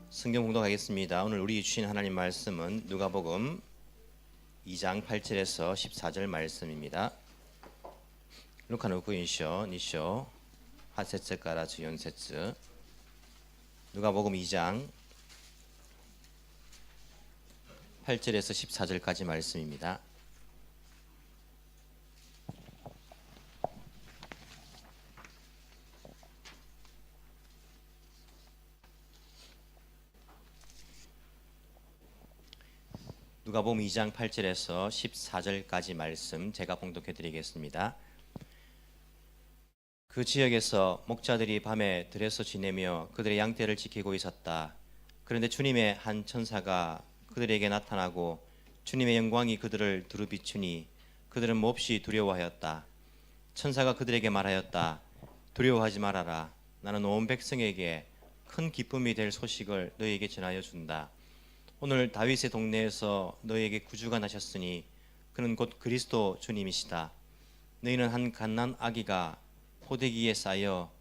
성경 공독하겠습니다. 오늘 우리 주신 하나님 말씀은 누가복음 2장 8절에서 14절 말씀입니다. 루카노 구인쇼 니쇼 하세츠 까라츠 연세츠. 누가복음 2장 8절에서 14절까지 말씀입니다. 누가복음 2장 8절에서 14절까지 말씀 제가 봉독해 드리겠습니다. 그 지역에서 목자들이 밤에 들에서 지내며 그들의 양떼를 지키고 있었다. 그런데 주님의 한 천사가 그들에게 나타나고 주님의 영광이 그들을 두루 비추니 그들은 몹시 두려워하였다. 천사가 그들에게 말하였다. 두려워하지 말아라. 나는 온 백성에게 큰 기쁨이 될 소식을 너희에게 전하여 준다. 오늘 다윗의 동네에서 너희에게 구주가 나셨으니 그는 곧 그리스도 주님이시다. 너희는 한 갓난 아기가 포대기에 쌓여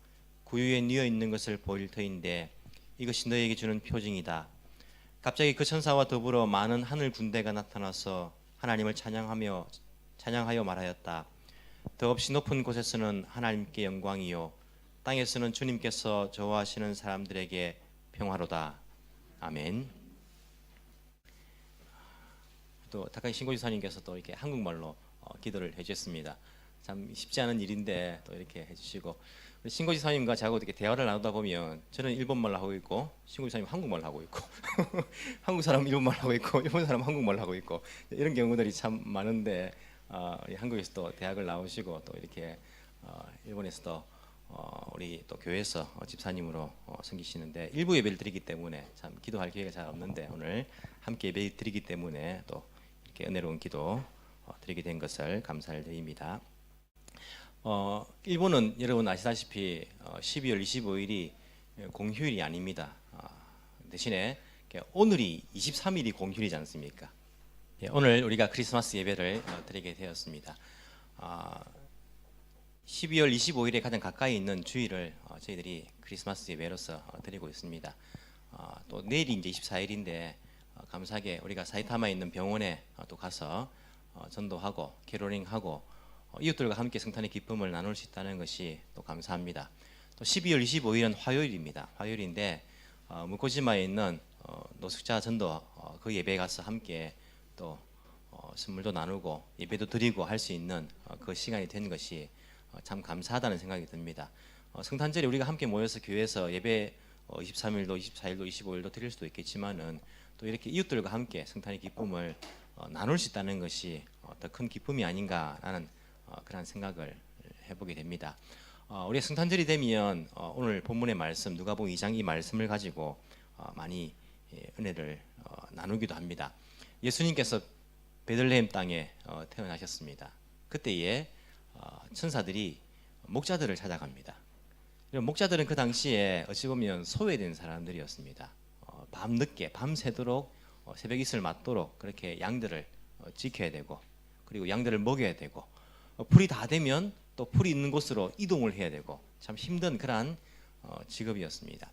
구유에 뉘어 있는 것을 보일 터인데 이것이 너희에게 주는 표징이다. 갑자기 그 천사와 더불어 많은 하늘 군대가 나타나서 하나님을 찬양하여 말하였다. 더없이 높은 곳에서는 하나님께 영광이요 땅에서는 주님께서 좋아하시는 사람들에게 평화로다. 아멘. 또 다카이 신고지사님께서 또 이렇게 한국말로 기도를 해주셨습니다. 참 쉽지 않은 일인데 또 이렇게 해주시고 우리 신고지사님과 저하고 이렇게 대화를 나누다 보면 저는 일본말로 하고 있고 신고지사님 한국말로 하고 있고 한국 사람 일본말 하고 있고 일본 사람 한국말 하고 있고 이런 경우들이 참 많은데 한국에서 또 대학을 나오시고 또 이렇게 일본에서도 우리 또 교회에서 집사님으로 섬기시는데 일부 예배를 드리기 때문에 참 기도할 기회가 잘 없는데 오늘 함께 예배 드리기 때문에 또 이렇게 은혜로운 기도 드리게 된 것을 감사를 드립니다. 일본은 여러분 아시다시피 12월 25일이 공휴일이 아닙니다. 대신에 오늘이 23일이 공휴일이지 않습니까? 오늘 우리가 크리스마스 예배를 드리게 되었습니다. 12월 25일에 가장 가까이 있는 주일을 저희들이 크리스마스 예배로서 드리고 있습니다. 또 내일이 이제 24일인데 감사하게 우리가 사이타마에 있는 병원에 또 가서 전도하고 캐롤링하고 이웃들과 함께 성탄의 기쁨을 나눌 수 있다는 것이 또 감사합니다. 또 12월 25일은 화요일입니다. 화요일인데 무코지마에 있는 노숙자 전도 그 예배에 가서 함께 또 선물도 나누고 예배도 드리고 할 수 있는 그 시간이 된 것이 참 감사하다는 생각이 듭니다. 성탄절에 우리가 함께 모여서 교회에서 예배 23일도 24일도 25일도 드릴 수도 있겠지만은 또 이렇게 이웃들과 함께 성탄의 기쁨을 나눌 수 있다는 것이 더 큰 기쁨이 아닌가라는 그런 생각을 해보게 됩니다. 우리 성탄절이 되면 오늘 본문의 말씀 누가복음 2장 이 말씀을 가지고 많이 은혜를 나누기도 합니다. 예수님께서 베들레헴 땅에 태어나셨습니다. 그때에 천사들이 목자들을 찾아갑니다. 목자들은 그 당시에 어찌 보면 소외된 사람들이었습니다. 밤늦게 밤새도록 새벽 이슬 맞도록 그렇게 양들을 지켜야 되고 그리고 양들을 먹여야 되고 풀이 다 되면 또 풀이 있는 곳으로 이동을 해야 되고 참 힘든 그러한 직업이었습니다.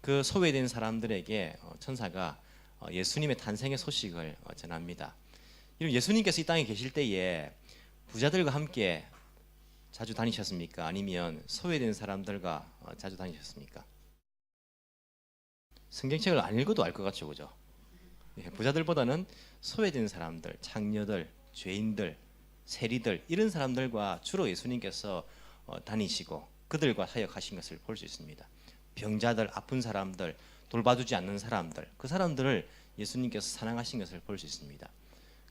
그 소외된 사람들에게 천사가 예수님의 탄생의 소식을 전합니다. 예수님께서 이 땅에 계실 때에 부자들과 함께 자주 다니셨습니까? 아니면 소외된 사람들과 자주 다니셨습니까? 성경책을 안 읽어도 알 것 같죠, 그죠? 부자들보다는 소외된 사람들, 창녀들, 죄인들, 세리들 이런 사람들과 주로 예수님께서 다니시고 그들과 사역하신 것을 볼 수 있습니다. 병자들, 아픈 사람들, 돌봐주지 않는 사람들, 그 사람들을 예수님께서 사랑하신 것을 볼 수 있습니다.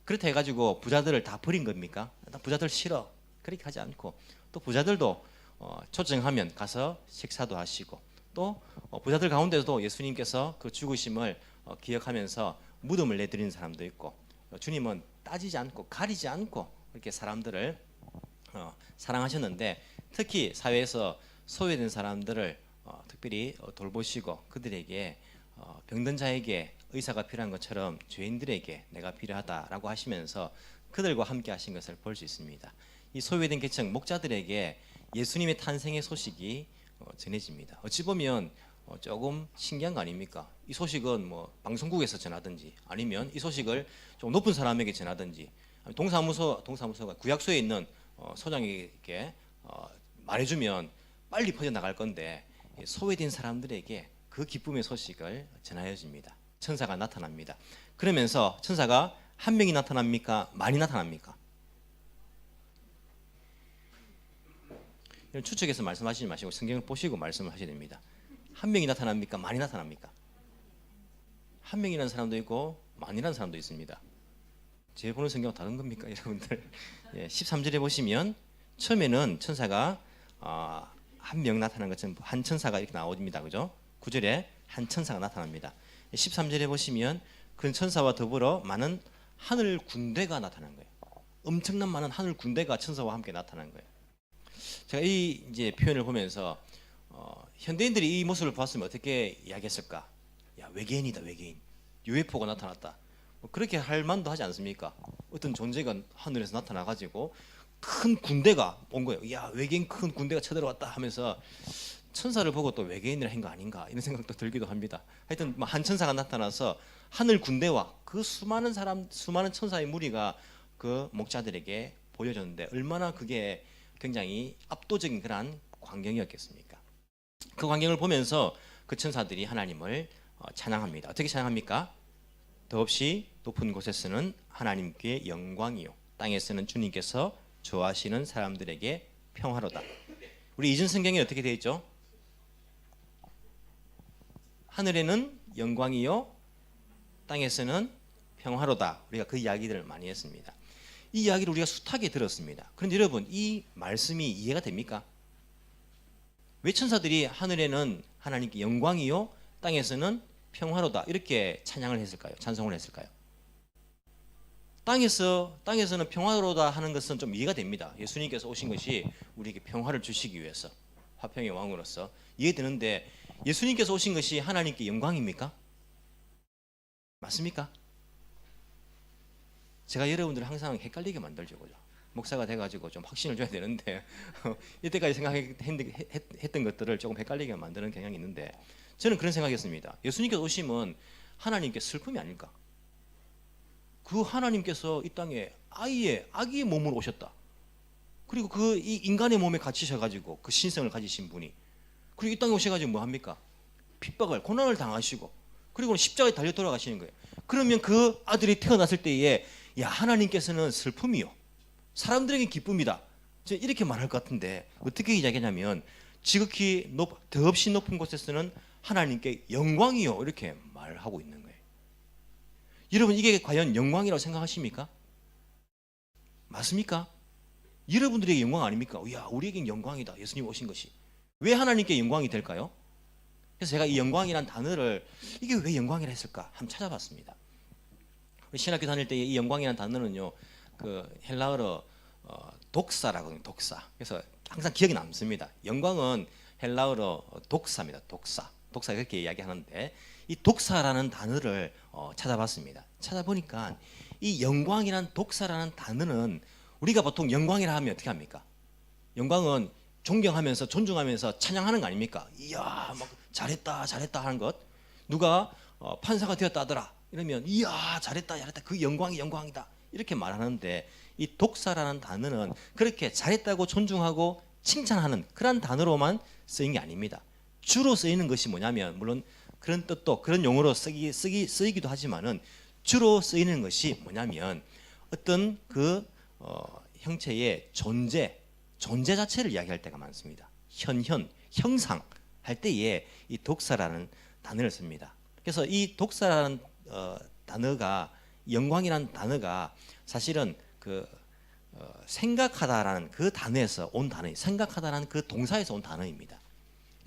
그렇다 해가지고 부자들을 다 버린 겁니까? 나 부자들 싫어. 그렇게 하지 않고 또 부자들도 초청하면 가서 식사도 하시고 또 부자들 가운데도 예수님께서 그 죽으심을 기억하면서 무덤을 내드리는 사람도 있고 주님은 따지지 않고 가리지 않고 이렇게 사람들을 사랑하셨는데 특히 사회에서 소외된 사람들을 특별히 돌보시고 그들에게 병든 자에게 의사가 필요한 것처럼 죄인들에게 내가 필요하다라고 하시면서 그들과 함께 하신 것을 볼 수 있습니다. 이 소외된 계층 목자들에게 예수님의 탄생의 소식이 전해집니다. 어찌 보면 조금 신기한 거 아닙니까? 이 소식은 뭐 방송국에서 전하든지 아니면 이 소식을 좀 높은 사람에게 전하든지 동사무소가 구약소에 있는 소장에게 말해주면 빨리 퍼져나갈 건데 소외된 사람들에게 그 기쁨의 소식을 전하여집니다. 천사가 나타납니다. 그러면서 천사가 한 명이 나타납니까? 많이 나타납니까? 추측해서 말씀하시지 마시고 성경을 보시고 말씀을 하셔야 됩니다. 한 명이 나타납니까? 많이 나타납니까? 한 명이라는 사람도 있고 많이라는 사람도 있습니다. 제 보는 성경은 다른 겁니까, 여러분들? 13절에 보시면 처음에는 천사가 한 명 나타난 것처럼 한 천사가 이렇게 나옵니다, 그죠? 9절에 한 천사가 나타납니다. 13절에 보시면 그 천사와 더불어 많은 하늘 군대가 나타난 거예요. 엄청난 많은 하늘 군대가 천사와 함께 나타난 거예요. 제가 이 이제 표현을 보면서 현대인들이 이 모습을 봤으면 어떻게 이야기했을까? 야, 외계인이다, 외계인. UFO가 나타났다. 뭐 그렇게 할 만도 하지 않습니까? 어떤 존재가 하늘에서 나타나 가지고 큰 군대가 온 거예요. 야, 외계인 큰 군대가 쳐들어왔다 하면서 천사를 보고 또 외계인을 한 거 아닌가 이런 생각도 들기도 합니다. 하여튼 한 천사가 나타나서 하늘 군대와 그 수많은 천사의 무리가 그 목자들에게 보여줬는데 얼마나 그게 굉장히 압도적인 그러한 광경이었겠습니까? 그 광경을 보면서 그 천사들이 하나님을 찬양합니다. 어떻게 찬양합니까? 더없이 높은 곳에서는 하나님께 영광이요, 땅에서는 주님께서 좋아하시는 사람들에게 평화로다. 우리 이전 성경에 어떻게 되어 있죠? 하늘에는 영광이요, 땅에서는 평화로다. 우리가 그 이야기들을 많이 했습니다. 이 이야기를 우리가 숱하게 들었습니다. 그런데 여러분, 이 말씀이 이해가 됩니까? 왜 천사들이 하늘에는 하나님께 영광이요, 땅에서는 평화로다 이렇게 찬양을 했을까요? 찬송을 했을까요? 땅에서는 평화로다 하는 것은 좀 이해가 됩니다. 예수님께서 오신 것이 우리에게 평화를 주시기 위해서 화평의 왕으로서 이해되는데, 예수님께서 오신 것이 하나님께 영광입니까? 맞습니까? 제가 여러분들을 항상 헷갈리게 만들죠, 그죠? 목사가 돼가지고 좀 확신을 줘야 되는데 이때까지 생각했던 것들을 조금 헷갈리게 만드는 경향이 있는데, 저는 그런 생각이었습니다. 예수님께서 오시면 하나님께 슬픔이 아닐까? 그 하나님께서 이 땅에 아기의 몸으로 오셨다. 그리고 그 이 인간의 몸에 갇히셔가지고 그 신성을 가지신 분이, 그리고 이 땅에 오셔가지고 뭐 합니까? 핍박을, 고난을 당하시고, 그리고 십자가에 달려 돌아가시는 거예요. 그러면 그 아들이 태어났을 때에, 야, 하나님께서는 슬픔이요, 사람들에게 기쁨이다, 이렇게 말할 것 같은데 어떻게 이야기하냐면 지극히 더없이 높은 곳에서는 하나님께 영광이요 이렇게 말하고 있는 거예요. 여러분, 이게 과연 영광이라고 생각하십니까? 맞습니까? 여러분들에게 영광 아닙니까? 야, 우리에겐 영광이다, 예수님 오신 것이. 왜 하나님께 영광이 될까요? 그래서 제가 이 영광이란 단어를, 이게 왜 영광이라 했을까 한번 찾아봤습니다. 우리 신학교 다닐 때 이 영광이란 단어는요, 그 헬라어로 독사라고 해요. 독사. 그래서 항상 기억에 남습니다. 영광은 헬라어로 독사입니다. 독사 그렇게 이야기하는데, 이 독사라는 단어를 찾아봤습니다. 찾아보니까 이 영광이란 독사라는 단어는, 우리가 보통 영광이라 하면 어떻게 합니까? 영광은 존경하면서 존중하면서 찬양하는 거 아닙니까? 이야, 막 잘했다 하는 것. 누가 판사가 되었다 하더라 이러면 이야, 잘했다 그 영광이다 이렇게 말하는데, 이 독사라는 단어는 그렇게 잘했다고 존중하고 칭찬하는 그런 단어로만 쓰인 게 아닙니다. 주로 쓰이는 것이 뭐냐면, 물론 그런 뜻도 그런 용어로 쓰이기도 하지만은, 주로 쓰이는 것이 뭐냐면 어떤 그 형체의 존재 자체를 이야기할 때가 많습니다. 형상 할 때에 이 독사라는 단어를 씁니다. 그래서 이 독사라는 단어가, 영광이라는 단어가 사실은 그 생각하다라는 그 단어에서 온 단어, 생각하다라는 그 동사에서 온 단어입니다.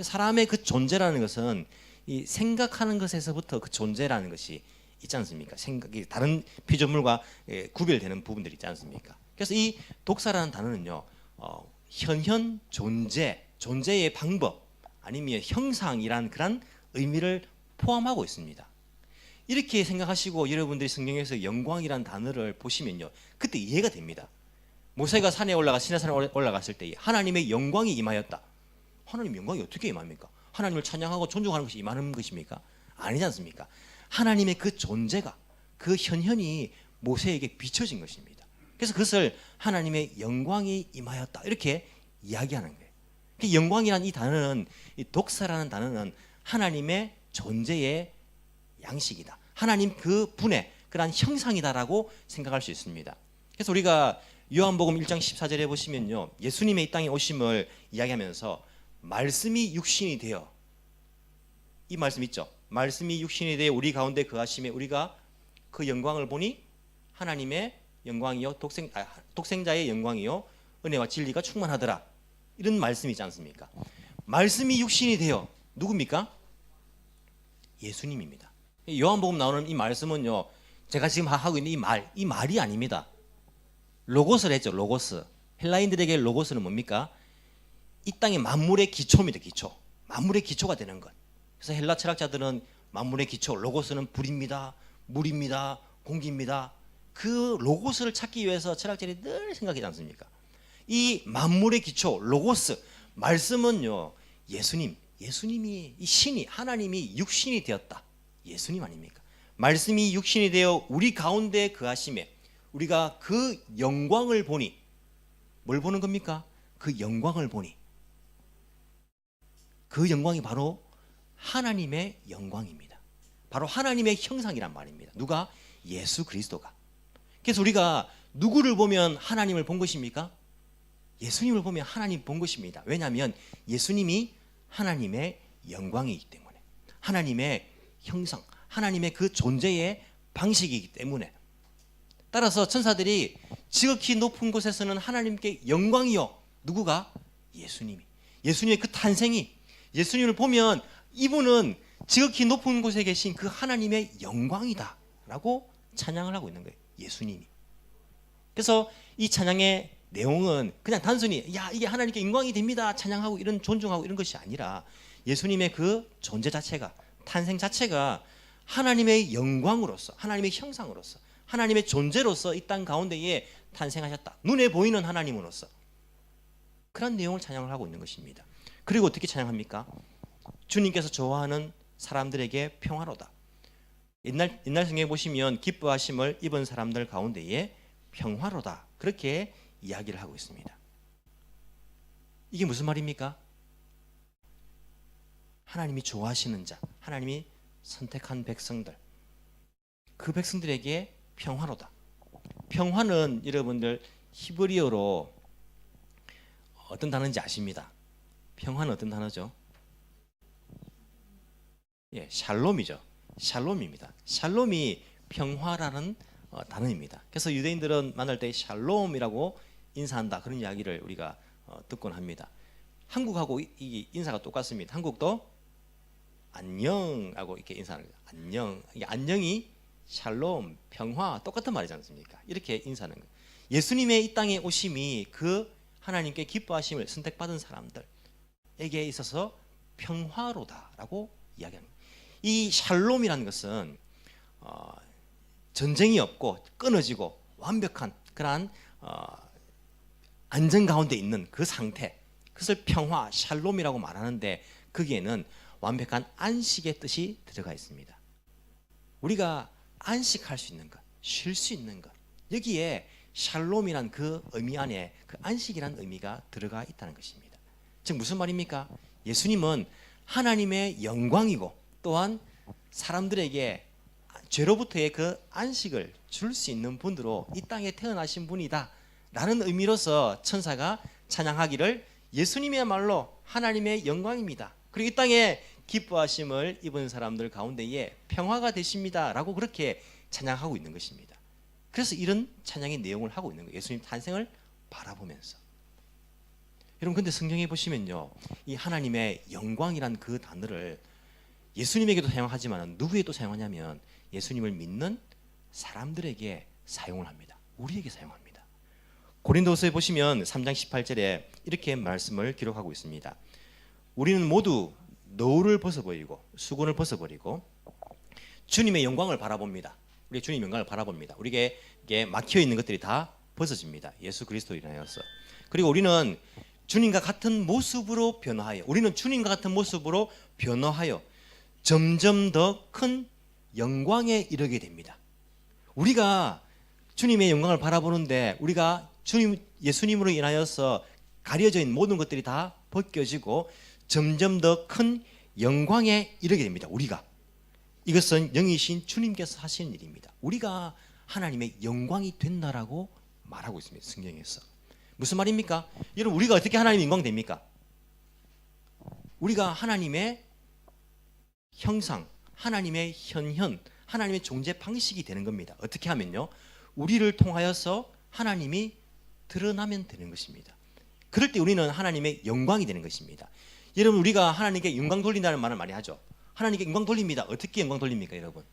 사람의 그 존재라는 것은 이 생각하는 것에서부터 그 존재라는 것이 있지 않습니까? 생각이 다른 피조물과 구별되는 부분들이 있지 않습니까? 그래서 이 독사라는 단어는요, 존재의 방법 아니면 형상이란 그런 의미를 포함하고 있습니다. 이렇게 생각하시고 여러분들이 성경에서 영광이란 단어를 보시면요, 그때 이해가 됩니다. 모세가 시내산에 올라갔을 때 하나님의 영광이 임하였다. 하나님 영광이 어떻게 임합니까? 하나님을 찬양하고 존중하는 것이 임하는 것입니까? 아니지 않습니까? 하나님의 그 존재가, 그 현현이 모세에게 비춰진 것입니다. 그래서 그것을 하나님의 영광이 임하였다 이렇게 이야기하는 거예요. 영광이라는 이 단어는, 이 독사라는 단어는 하나님의 존재의 양식이다, 하나님 그 분의 그러한 형상이다라고 생각할 수 있습니다. 그래서 우리가 요한복음 1장 14절에 보시면요, 예수님의 이 땅에 오심을 이야기하면서 말씀이 육신이 되어, 이 말씀 있죠? 말씀이 육신이 되어 우리 가운데 거하심에 우리가 그 영광을 보니 하나님의 영광이요 독생자의 영광이요 은혜와 진리가 충만하더라, 이런 말씀이 있지 않습니까? 말씀이 육신이 되어 누굽니까? 예수님입니다. 요한복음 나오는 이 말씀은요, 제가 지금 하고 있는 이 말이 아닙니다. 로고스를 했죠. 로고스. 헬라인들에게 로고스는 뭡니까? 이 땅의 만물의 기초입니다. 기초. 만물의 기초가 되는 것. 그래서 헬라 철학자들은 만물의 기초, 로고스는 불입니다, 물입니다, 공기입니다. 그 로고스를 찾기 위해서 철학자들이 늘 생각하지 않습니까? 이 만물의 기초, 로고스, 말씀은요, 예수님이, 이 신이, 하나님이 육신이 되었다, 예수님 아닙니까? 말씀이 육신이 되어 우리 가운데 거하심에 우리가 그 영광을 보니, 뭘 보는 겁니까? 그 영광을 보니, 그 영광이 바로 하나님의 영광입니다. 바로 하나님의 형상이란 말입니다. 누가? 예수 그리스도가. 그래서 우리가 누구를 보면 하나님을 본 것입니까? 예수님을 보면 하나님 본 것입니다. 왜냐하면 예수님이 하나님의 영광이기 때문에, 하나님의 형상, 하나님의 그 존재의 방식이기 때문에. 따라서 천사들이 지극히 높은 곳에서는 하나님께 영광이요, 누구가? 예수님이. 예수님의 그 탄생이, 예수님을 보면 이분은 지극히 높은 곳에 계신 그 하나님의 영광이다 라고 찬양을 하고 있는 거예요, 예수님이. 그래서 이 찬양의 내용은 그냥 단순히 야 이게 하나님께 영광이 됩니다 찬양하고 이런 존중하고 이런 것이 아니라, 예수님의 그 존재 자체가, 탄생 자체가 하나님의 영광으로서, 하나님의 형상으로서, 하나님의 존재로서 이 땅 가운데에 탄생하셨다, 눈에 보이는 하나님으로서, 그런 내용을 찬양을 하고 있는 것입니다. 그리고 어떻게 찬양합니까? 주님께서 좋아하는 사람들에게 평화로다. 옛날 성경에 보시면 기뻐하심을 입은 사람들 가운데에 평화로다, 그렇게 이야기를 하고 있습니다. 이게 무슨 말입니까? 하나님이 좋아하시는 자, 하나님이 선택한 백성들, 그 백성들에게 평화로다. 평화는 여러분들 히브리어로 어떤 단어인지 아십니다. 평화는 어떤 단어죠? 예, 샬롬이죠. 샬롬입니다. 샬롬이 평화라는 단어입니다. 그래서 유대인들은 만날 때 샬롬이라고 인사한다, 그런 이야기를 우리가 듣곤 합니다. 한국하고 이 인사가 똑같습니다. 한국도 안녕하고 이렇게 인사합니다. 안녕. 이게 안녕이 샬롬, 평화, 똑같은 말이지 않습니까? 이렇게 인사하는 거예요. 예수님의 이 땅에 오심이 그 하나님께 기뻐하심을 선택받은 사람들에게 있어서 평화로다라고 이야기합니다. 이 샬롬이라는 것은 전쟁이 없고 끊어지고 완벽한 그러한 안정 가운데 있는 그 상태, 그것을 평화, 샬롬이라고 말하는데, 거기에는 완벽한 안식의 뜻이 들어가 있습니다. 우리가 안식할 수 있는 것, 쉴 수 있는 것, 여기에 샬롬이란 그 의미 안에 그 안식이란 의미가 들어가 있다는 것입니다. 즉 무슨 말입니까? 예수님은 하나님의 영광이고 또한 사람들에게 죄로부터의 그 안식을 줄 수 있는 분으로 이 땅에 태어나신 분이다 라는 의미로서 천사가 찬양하기를, 예수님이야말로 하나님의 영광입니다, 그리고 이 땅에 기뻐하심을 입은 사람들 가운데에 평화가 되십니다 라고 그렇게 찬양하고 있는 것입니다. 그래서 이런 찬양의 내용을 하고 있는 거예요, 예수님 탄생을 바라보면서. 여러분 근데 성경에 보시면요, 이 하나님의 영광이란 그 단어를 예수님에게도 사용하지만 누구에도 사용하냐면 예수님을 믿는 사람들에게 사용을 합니다. 우리에게 사용합니다. 고린도서에 보시면 3장 18절에 이렇게 말씀을 기록하고 있습니다. 우리는 모두 노를 벗어버리고 수건을 벗어버리고 주님의 영광을 바라봅니다. 우리 주님의 영광을 바라봅니다. 우리에게 막혀 있는 것들이 다 벗어집니다. 예수 그리스도로 인하여서. 그리고 우리는 주님과 같은 모습으로 변화하여, 우리는 주님과 같은 모습으로 변화하여 점점 더 큰 영광에 이르게 됩니다. 우리가 주님의 영광을 바라보는데 우리가 예수님으로 인하여서 가려져 있는 모든 것들이 다 벗겨지고 점점 더 큰 영광에 이르게 됩니다. 우리가 이것은 영이신 주님께서 하시는 일입니다. 우리가 하나님의 영광이 된다라고 말하고 있습니다. 성경에서. 무슨 말입니까? 여러분, 우리가 어떻게 하나님의 영광 됩니까? 우리가 하나님의 형상, 하나님의 현현, 하나님의 존재 방식이 되는 겁니다. 어떻게 하면요? 우리를 통하여서 하나님이 드러나면 되는 것입니다. 그럴 때 우리는 하나님의 영광이 되는 것입니다. 여러분, 우리가 하나님께 영광 돌린다는 말을 많이 하죠. 하나님께 영광 돌립니다. 어떻게 영광 돌립니까, 여러분?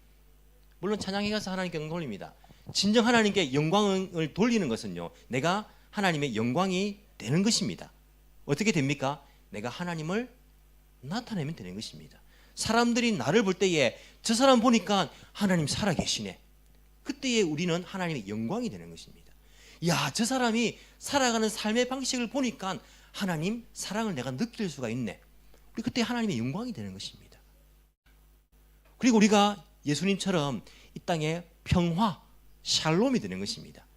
물론 찬양에 가서 하나님께 영광 돌립니다. 진정 하나님께 영광을 돌리는 것은요, 내가 하나님의 영광이 되는 것입니다. 어떻게 됩니까? 내가 하나님을 나타내면 되는 것입니다. 사람들이 나를 볼 때에 저 사람 보니까 하나님 살아계시네. 그때에 우리는 하나님의 영광이 되는 것입니다. 야, 저 사람이 살아가는 삶의 방식을 보니까 하나님 사랑을 내가 느낄 수가 있네. 우리 그때 하나님의 영광이 되는 것입니다. 그리고 우리가 예수님처럼 이 땅에 평화, 샬롬이 되는 것입니다.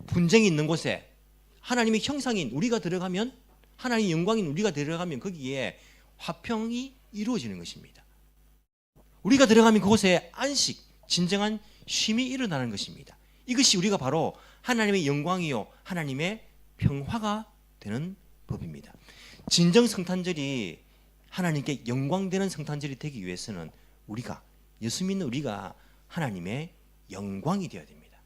분쟁이 있는 곳에 하나님의 형상인 우리가 들어가면, 하나님의 영광인 우리가 들어가면 거기에 화평이 이루어지는 것입니다. 우리가 들어가면 그곳에 안식, 진정한 쉼이 일어나는 것입니다. 이것이 우리가 바로 하나님의 영광이요 하나님의 평화가 되는 법입니다. 진정 성탄절이 하나님께 영광되는 성탄절이 되기 위해서는 우리가, 예수 믿는 우리가 하나님의 영광이 되어야 됩니다.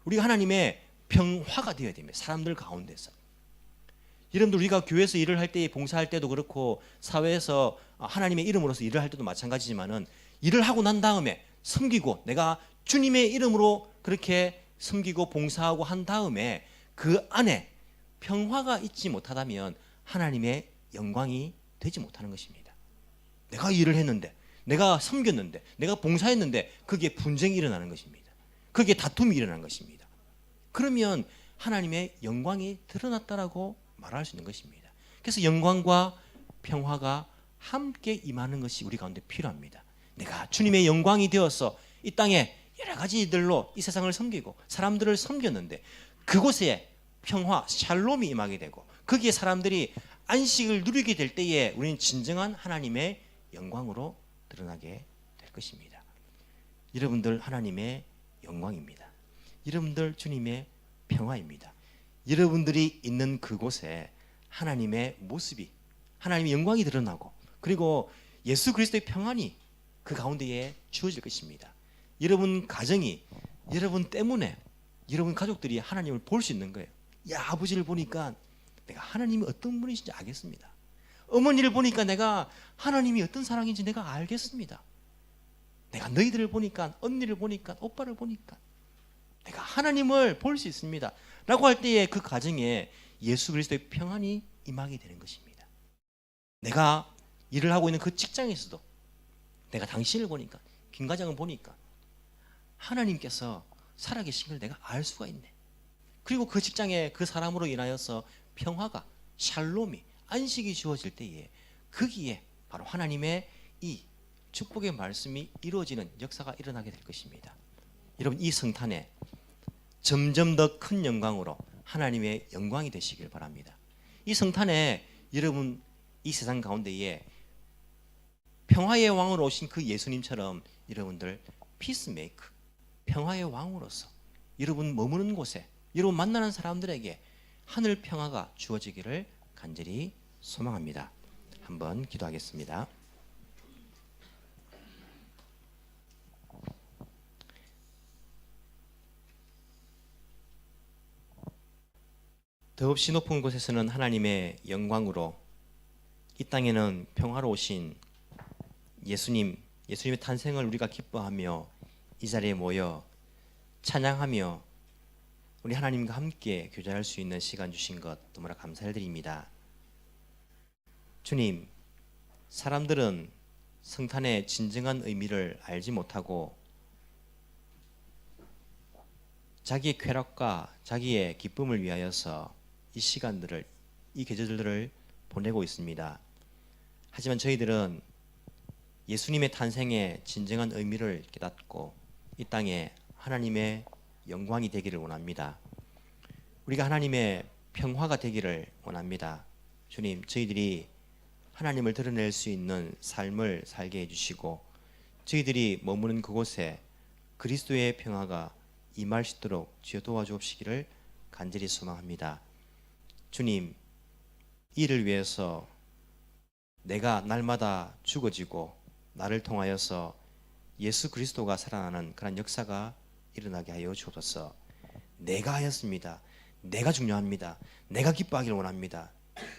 우리가 하나님의 평화가 되어야 됩니다. 사람들 가운데서. 여러분들, 우리가 교회에서 일을 할 때, 봉사할 때도 그렇고 사회에서 하나님의 이름으로서 일을 할 때도 마찬가지지만은, 일을 하고 난 다음에 섬기고 내가 주님의 이름으로 그렇게 섬기고 봉사하고 한 다음에 그 안에 평화가 있지 못하다면 하나님의 영광이 되지 못하는 것입니다. 내가 일을 했는데, 내가 섬겼는데, 내가 봉사했는데 거기에 분쟁이 일어나는 것입니다. 거기에 다툼이 일어나는 것입니다. 그러면 하나님의 영광이 드러났다라고 말할 수 있는 것입니다. 그래서 영광과 평화가 함께 임하는 것이 우리 가운데 필요합니다. 내가 주님의 영광이 되어서 이 땅에 여러 가지 일들로 이 세상을 섬기고 사람들을 섬겼는데 그곳에 평화, 샬롬이 임하게 되고 거기에 사람들이 안식을 누리게 될 때에 우리는 진정한 하나님의 영광으로 드러나게 될 것입니다. 여러분들 하나님의 영광입니다. 여러분들 주님의 평화입니다. 여러분들이 있는 그곳에 하나님의 모습이, 하나님의 영광이 드러나고 그리고 예수 그리스도의 평안이 그 가운데에 주어질 것입니다. 여러분 가정이, 여러분 때문에 여러분 가족들이 하나님을 볼 수 있는 거예요. 야, 아버지를 보니까 내가 하나님이 어떤 분이신지 알겠습니다. 어머니를 보니까 내가 하나님이 어떤 사랑인지 내가 알겠습니다. 내가 너희들을 보니까, 언니를 보니까, 오빠를 보니까 내가 하나님을 볼 수 있습니다 라고 할 때에 그 가정에 예수 그리스도의 평안이 임하게 되는 것입니다. 내가 일을 하고 있는 그 직장에서도 내가 당신을 보니까, 김 과장을 보니까 하나님께서 살아계신 걸 내가 알 수가 있네. 그리고 그 직장에 그 사람으로 인하여서 평화가, 샬롬이, 안식이 주어질 때에 거기에 바로 하나님의 이 축복의 말씀이 이루어지는 역사가 일어나게 될 것입니다. 여러분, 이 성탄에 점점 더 큰 영광으로 하나님의 영광이 되시길 바랍니다. 이 성탄에 여러분 이 세상 가운데에 평화의 왕으로 오신 그 예수님처럼 여러분들 피스메이커, 평화의 왕으로서 여러분 머무는 곳에, 여러분 만나는 사람들에게 하늘 평화가 주어지기를 간절히 소망합니다. 한번 기도하겠습니다. 더없이 높은 곳에서는 하나님의 영광으로, 이 땅에는 평화로우신 예수님의 탄생을 우리가 기뻐하며 이 자리에 모여 찬양하며 우리 하나님과 함께 교제할 수 있는 시간 주신 것 너무나 감사드립니다. 주님, 사람들은 성탄의 진정한 의미를 알지 못하고 자기의 쾌락과 자기의 기쁨을 위하여서 이 시간들을 이 계절들을 보내고 있습니다. 하지만 저희들은 예수님의 탄생의 진정한 의미를 깨닫고 이 땅에 하나님의 영광이 되기를 원합니다. 우리가 하나님의 평화가 되기를 원합니다. 주님, 저희들이 하나님을 드러낼 수 있는 삶을 살게 해주시고 저희들이 머무는 그곳에 그리스도의 평화가 임할 수 있도록 주여 도와주옵시기를 간절히 소망합니다. 주님, 이를 위해서 내가 날마다 죽어지고 나를 통하여서 예수 그리스도가 살아나는 그런 역사가 일어나게 하여 주옵소서. 내가 하였습니다. 내가 중요합니다. 내가 기뻐하기를 원합니다.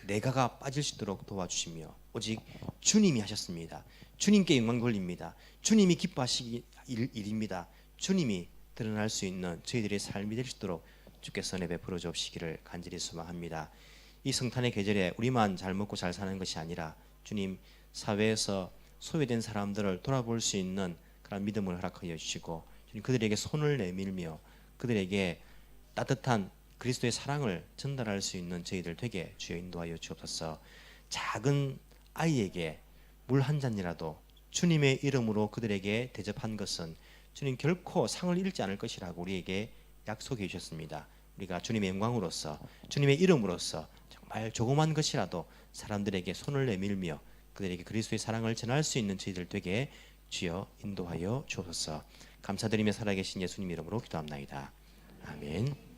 내가가 빠질 수 있도록 도와주시며 오직 주님이 하셨습니다. 주님께 영광 돌립니다. 주님이 기뻐하시기 일입니다. 주님이 드러날 수 있는 저희들의 삶이 될 수 있도록 주께서 은혜 베풀어 주옵시기를 간절히 소망합니다. 이 성탄의 계절에 우리만 잘 먹고 잘 사는 것이 아니라 주님, 사회에서 소외된 사람들을 돌아볼 수 있는 그런 믿음을 허락하여 주시고 주님, 그들에게 손을 내밀며 그들에게 따뜻한 그리스도의 사랑을 전달할 수 있는 저희들 되게 주여 인도하여 주옵소서. 작은 아이에게 물 한 잔이라도 주님의 이름으로 그들에게 대접한 것은 주님 결코 상을 잃지 않을 것이라고 우리에게 약속해 주셨습니다. 우리가 주님의 영광으로서 주님의 이름으로서 정말 조그만 것이라도 사람들에게 손을 내밀며 그들에게 그리스도의 사랑을 전할 수 있는 저희들 되게 주여 인도하여 주옵소서. 감사드리며 살아계신 예수님 이름으로 기도합나이다. 아멘.